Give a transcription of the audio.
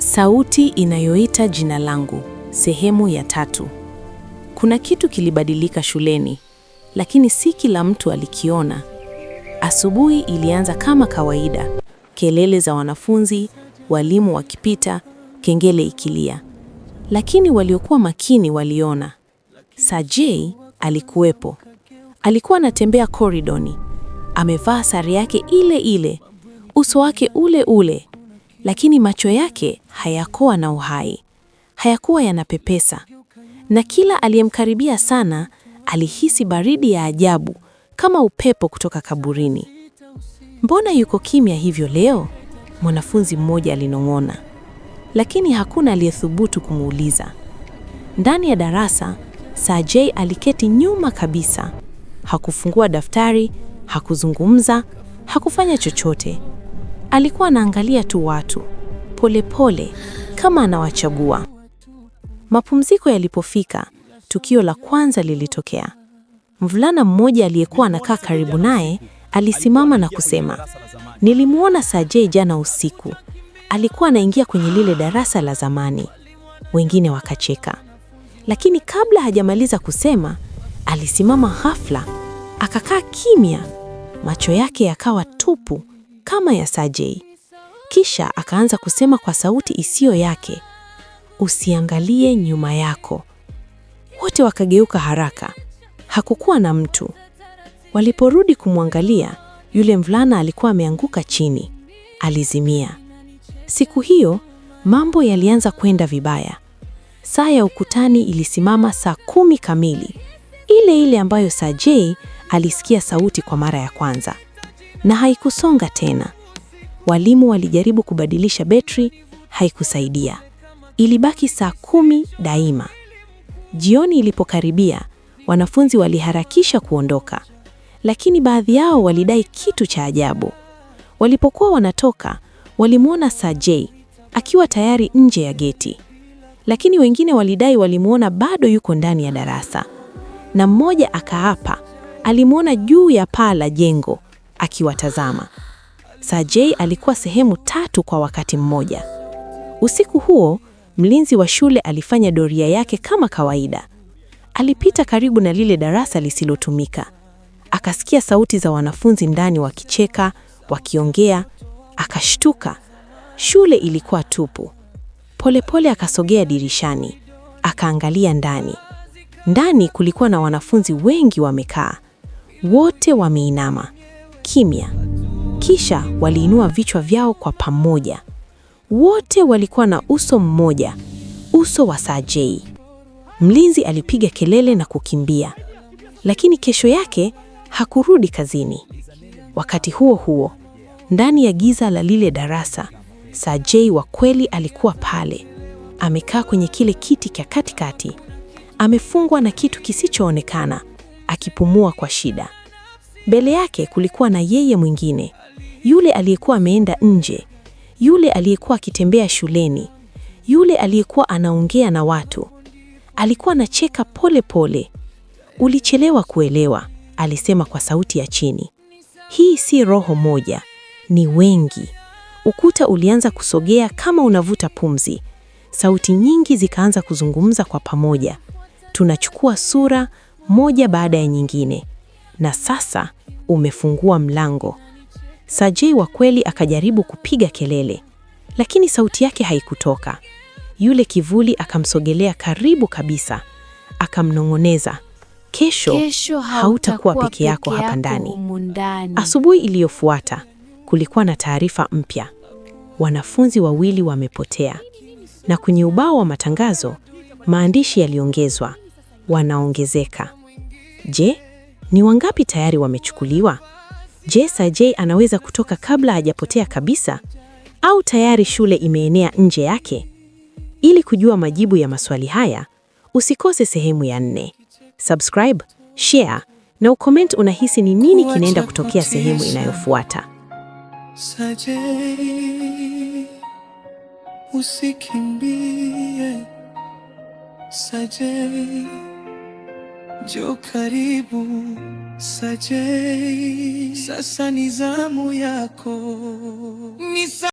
Sauti inayoita jina langu, sehemu ya 3. Kuna kitu kilibadilika shuleni, lakini si kila mtu alikiona. Asubuhi ilianza kama kawaida, kelele za wanafunzi, walimu wakipita, kengele ikilia. Lakini waliokuwa makini waliona. Sajay alikuwepo. Alikuwa anatembea koridoni, amevaa sare yake ile ile, uso wake ule ule. Lakini macho yake hayakuwa na uhai, hayakuwa yanapepesa, na kila aliyemkaribia sana alihisi baridi ya ajabu kama upepo kutoka kaburini. Mbona yuko kimya hivyo leo? Mwanafunzi mmoja alinong'ona, lakini hakuna aliyethubutu kumuuliza. Ndani ya darasa, Sajay aliketi nyuma kabisa. Hakufungua daftari, hakuzungumza, hakufanya chochote. Alikuwa anaangalia tu watu, polepole, kama anawachagua. Mapumziko yalipofika, tukio la kwanza lilitokea. Mvulana mmoja aliyekuwa anakaa karibu naye alisimama na kusema, "Nilimuona Sajay jana usiku. Alikuwa anaingia kwenye lile darasa la zamani." Wengine wakacheka. Lakini kabla hajamaliza kusema, alisimama ghafla, akakaa kimya. Macho yake yakawa tupu kama ya Sajay. Kisha akaanza kusema kwa sauti isiyo yake, "Usiangalie nyuma yako." Wote wakageuka haraka. Hakukuwa na mtu. Waliporudi kumwangalia, yule mvulana alikuwa ameanguka chini. Alizimia. Siku hiyo, mambo yalianza kwenda vibaya. Saa ya ukutani ilisimama saa 10 kamili. Ile ile ambayo Sajay alisikia sauti kwa mara ya kwanza. Na haikusonga tena. Walimu walijaribu kubadilisha betri, haikusaidia. Ilibaki saa 10 daima. Jioni ilipokaribia, wanafunzi waliharakisha kuondoka. Lakini baadhi yao walidai kitu cha ajabu. Walipokuwa wanatoka, walimuona Sajay akiwa tayari nje ya geti. Lakini wengine walidai walimuona bado yuko ndani ya darasa. Na mmoja akaapa, alimuona juu ya paa la jengo akiwatazama. Sajay alikuwa sehemu 3 kwa wakati mmoja. Usiku huo, mlinzi wa shule alifanya doria yake kama kawaida. Alipita karibu na lile darasa lisilotumika. Akasikia sauti za wanafunzi ndani wakicheka, wakiongea. Akashtuka. Shule ilikuwa tupu. Polepole akasogea dirishani. Akaangalia ndani. Ndani kulikuwa na wanafunzi wengi wamekaa. Wote wameinama, kimya. Kisha waliinua vichwa vyao kwa pamoja. Wote walikuwa na uso mmoja, uso wa Sajay. Mlinzi alipiga kelele na kukimbia. Lakini kesho yake hakurudi kazini. Wakati huo huo, ndani ya giza la lile darasa, Sajay wa kweli alikuwa pale. Amekaa kwenye kile kiti cha katikati. Amefungwa na kitu kisichoonekana, akipumua kwa shida. Mbele yake kulikuwa na yeye mwingine, yule aliyekuwa ameenda nje, yule aliyekuwa akitembea shuleni, yule aliyekuwa anaongea na watu. Alikuwa anacheka pole pole. "Ulichelewa kuelewa," alisema kwa sauti ya chini. "Hii si roho moja, ni wengi." Ukuta ulianza kusogea kama unavuta pumzi. Sauti nyingi zikaanza kuzungumza kwa pamoja. "Tunachukua sura moja baada ya nyingine. Na sasa umefungua mlango." Sajay wa kweli akajaribu kupiga kelele, lakini sauti yake haikutoka. Yule kivuli akamsogelea karibu kabisa, akamnong'oneza, Kesho hautakuwa peke yako hapa ndani." Asubuhi iliyofuata kulikuwa na taarifa mpya. Wanafunzi 2 wamepotea. Na kwenye ubao wa matangazo, maandishi yaliongezwa, wanaongezeka. Je, ni wangapi tayari wamechukuliwa? Je, Sajay anaweza kutoka kabla hajapotea kabisa? Au tayari shule imeenea nje yake? Ili kujua majibu ya maswali haya, usikose sehemu ya 4. Subscribe, share na ucomment unahisi ni nini kinaenda kutokea sehemu inayofuata. Sajay, usikimbie. Sajay, njoo karibu. Sajay, sasa ni zamu yako.